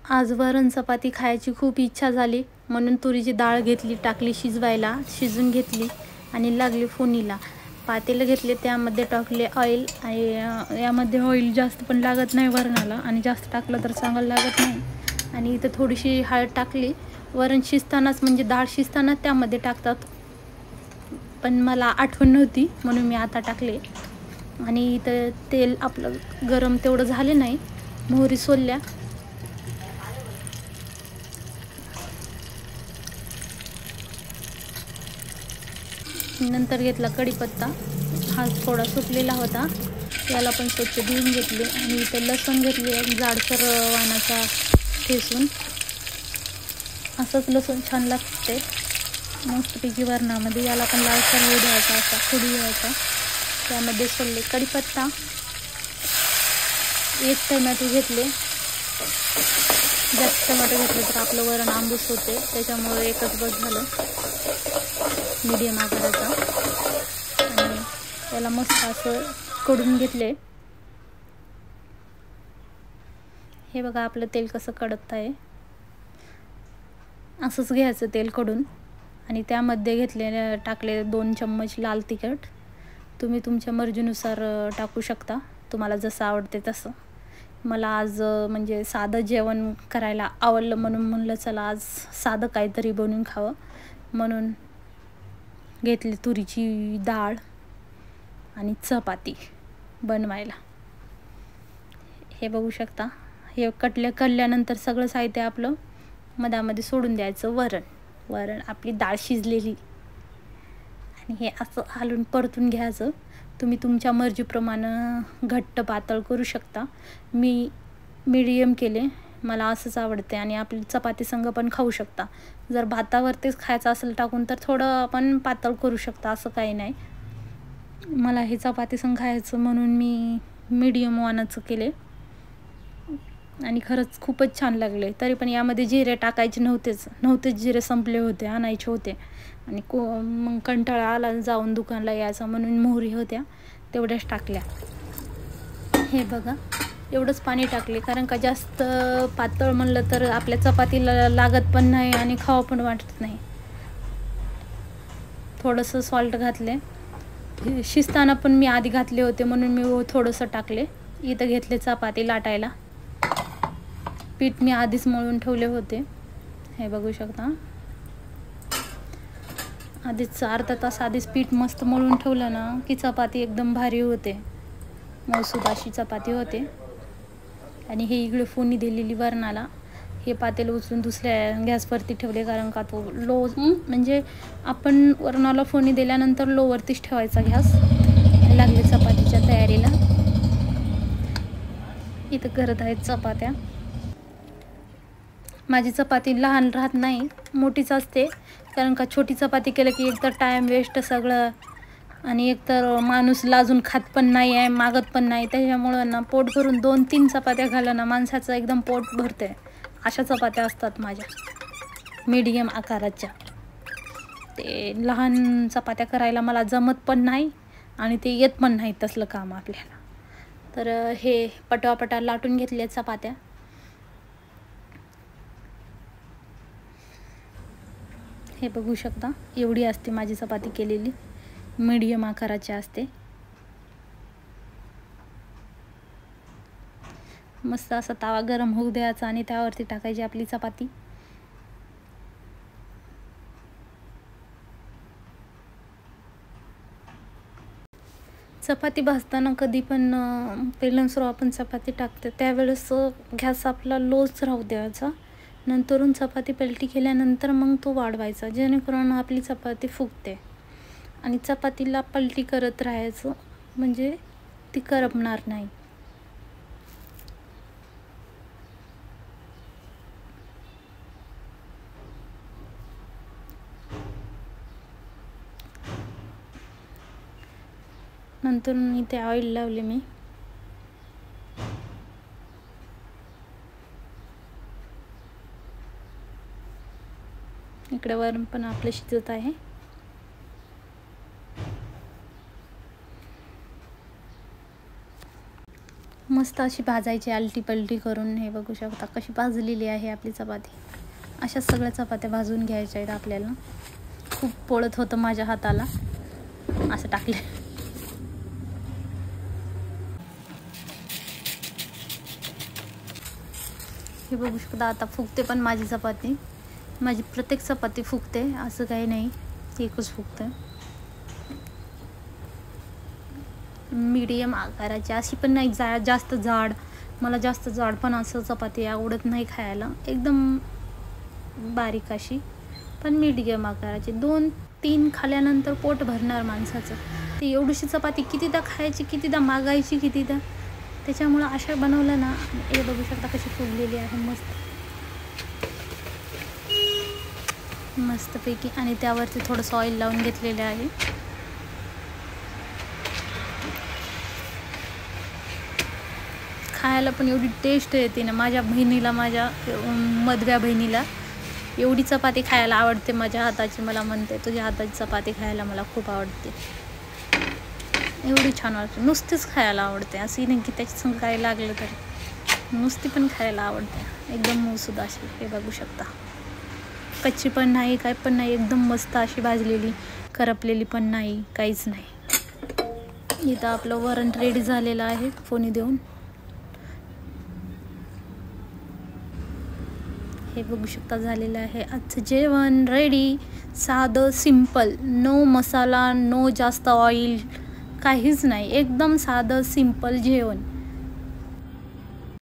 आज वरण चपाती खायची खूप इच्छा झाली म्हणून तुरीची डाळ घेतली, टाकली शिजवायला, शिजून घेतली आणि लागली फोडणीला. पातेलं घेतले, त्यामध्ये टाकले ऑइल आणि यामध्ये ऑइल जास्त पण लागत नाही वरणाला आणि जास्त टाकलं तर चांगलं लागत नाही. आणि इथं थोडीशी हळद टाकली. वरण शिजतानाच म्हणजे डाळ शिजतानाच त्यामध्ये टाकतात, पण मला आठवण नव्हती म्हणून मी आता टाकले. आणि इथं तेल आपलं गरम तेवढं झाले नाही, मोहरी सोलल्या. नंतर घेतला कढीपत्ता, हा थोडा सुकलेला होता, त्याला पण स्वच्छ धुवून घेतले. आणि इथे लसूण घेतले, जाडसर वाणाचा ठेचून. असंच लसूण छान लागते मस्तपैकी वरणामध्ये. याला पण लालसर होऊ द्यायचा, असा खुडी द्यायचा. त्यामध्ये सोलले कढीपत्ता, एक टोमॅटो घेतले. जास्त टोमॅटो घेतले तर आपलं वरण आंबूस होते, त्याच्यामुळे एकच बस झालं, मीडियम आकाराचा. आणि त्याला मस्त असं कडून घेतले. हे बघा आपलं तेल कसं कडत आहे, असंच घ्यायचं तेल कडून. आणि त्यामध्ये घेतलेले टाकले 2 चम्मच लाल तिखट. तुम्ही तुमच्या मर्जीनुसार टाकू शकता, तुम्हाला जसं आवडते तसं. मला आज म्हणजे साधं जेवण करायला आवडलं म्हणून म्हणलं चला आज साधं काहीतरी बनवून खावं, म्हणून घेतली तुरीची डाळ आणि चपाती बनवायला. हे बघू शकता. हे कढल्यानंतर सगळं साहित्य आपलं मधामध्ये सोडून द्यायचं. वरण आपली डाळ शिजलेली, आणि हे असं हलवून परतून घ्यायचं. तुम्ही तुमच्या मर्जीप्रमाणे घट्ट पातळ करू शकता. मी मीडियम केले, मला असंच आवडते. आणि आपली चपाती संग पण खाऊ शकता. जर भातावरतीच खायचं असेल टाकून तर थोडं आपण पातळ करू शकता, असं काही नाही. मला हे चपाती संग खायचं म्हणून मी मीडियम वाणाचं केले आणि खरंच खूपच छान लागले. तरी पण यामध्ये जिरे टाकायचे नव्हतेच, जिरे संपले होते, आणायचे होते. आणि मग कंटाळा आला जाऊन दुकानला यायचा म्हणून मोहरी होत्या तेवढ्याच टाकल्या. हे बघा एवढंच पाणी टाकले, कारण का जास्त पातळ म्हणलं तर आपल्या चपातीला लागत पण नाही आणि खावं पण वाटत नाही. थोडंसं सॉल्ट घातले, शिजताना पण मी आधी घातले होते म्हणून मी थोडंसं टाकले. इथं घेतले चपाती लाटायला, पीठ मी आधीच मळून ठेवले होते, हे बघू शकता. आधीच अर्धा तास आधीच पीठ मस्त मळून ठेवलं ना की चपाती एकदम भारी होते, मऊसूत अशी चपाती होते. आणि हे इकडे फोडणी दिलेली वरणाला. हे पातेलं उचलून दुसऱ्या गॅसवरती ठेवले, कारण का तो लो म्हणजे आपण वरणाला फोडणी दिल्यानंतर लोवरतीच ठेवायचा गॅस. लागले चपातीच्या तयारीला. इथं करत आहेत चपात्या. माझी चपाती लहान राहत नाही, मोठीच असते, कारण का छोटी चपाती केलं की एकतर टाईम वेस्ट सगळं, आणि एकतर माणूस लाजून खात पण नाही आहे, मागत पण नाही. त्याच्यामुळं ना पोट भरून 2-3 चपात्या घालं ना माणसाचं एकदम पोट भरते. अशा चपात्या असतात माझ्या, मीडियम आकाराच्या. ते लहान चपात्या करायला मला जमत पण नाही आणि ते येत पण नाही तसलं काम आपल्याला. तर हे पटापटा लाटून घेतल्या चपात्या. हे बघू शकता, एवढी असते माझी चपाती केलेली, मीडियम आकाराची असते. मस्त असा तवा गरम होऊ द्यायचा आणि त्यावरती टाकायची आपली चपाती. चपाती भाजताना कधी पण पहिल्यांसर आपण चपाती टाकते त्यावेळेस गॅस आपला लोच राहू द्यायचा. नंतरून चपाती पलटी केल्यानंतर मग तो वाढवायचा, जेणेकरून आपली चपाती फुगते. आणि चपातीला पलटी करत राहायचं म्हणजे ती करपणार नाही. नंतर इथे ऑइल लावले मी. इकडे वरून पण आपलं शिजत आहे. मस्त मस्त अशी भाजायची आलटी पलटी करून. हे बघू शकता कशी भाजलेली आहे आपली चपाती. अशा सगळ्या चपात्या भाजून घ्यायच्या आहेत आपल्याला. खूप पोळत होतं माझ्या हाताला असं टाकले. हे बघू शकता आता फुगते पण माझी चपाती. माझी प्रत्येक चपाती फुगते, असं काही नाही एकच फुगतं. मीडियम आकाराची, अशी पण नाही जास्त जाड. मला जास्त जाड पण असं चपाती आवडत नाही खायला. एकदम बारीक अशी पण मीडियम आकाराची. 2-3 खाल्यानंतर पोट भरणार माणसाचं. ती एवढीशी चपाती कितीदा खायची, कितीदा मागायची, कितीदा. त्याच्यामुळं अशा बनवलं ना. हे बघू शकता कशी फुगलेली आहे मस्तपैकी. आणि त्यावरती थोडंसं ऑइल लावून घेतलेलं आहे. खायला पण एवढी टेस्ट येते ना. माझ्या बहिणीला, माझ्या मधव्या बहिणीला एवढी चपाती खायला आवडते माझ्या हाताची. मला म्हणते तुझ्या हाताची चपाती खायला मला खूप आवडते. एवढी छान वाटते. नुसतीच खायला आवडते, अशी नाही की त्याच्या संग काय लागलं तरी. नुसती पण खायला आवडते. एकदम मऊसूद अशी. हे बघू शकता कच्ची पण नाही, काय पण नाही. एकदम मस्त अशी भाजलेली, करपलेली पण नाही, काहीच नाही. इथं आपलं वरण रेडी झालेलं आहे फोडणी देऊन. हे बघू शकता झालेलं आहे आजचं जेवण रेडी. साधं सिंपल, नो मसाला, नो जास्त ऑइल, काहीच नाही. एकदम साधं सिंपल जेवण.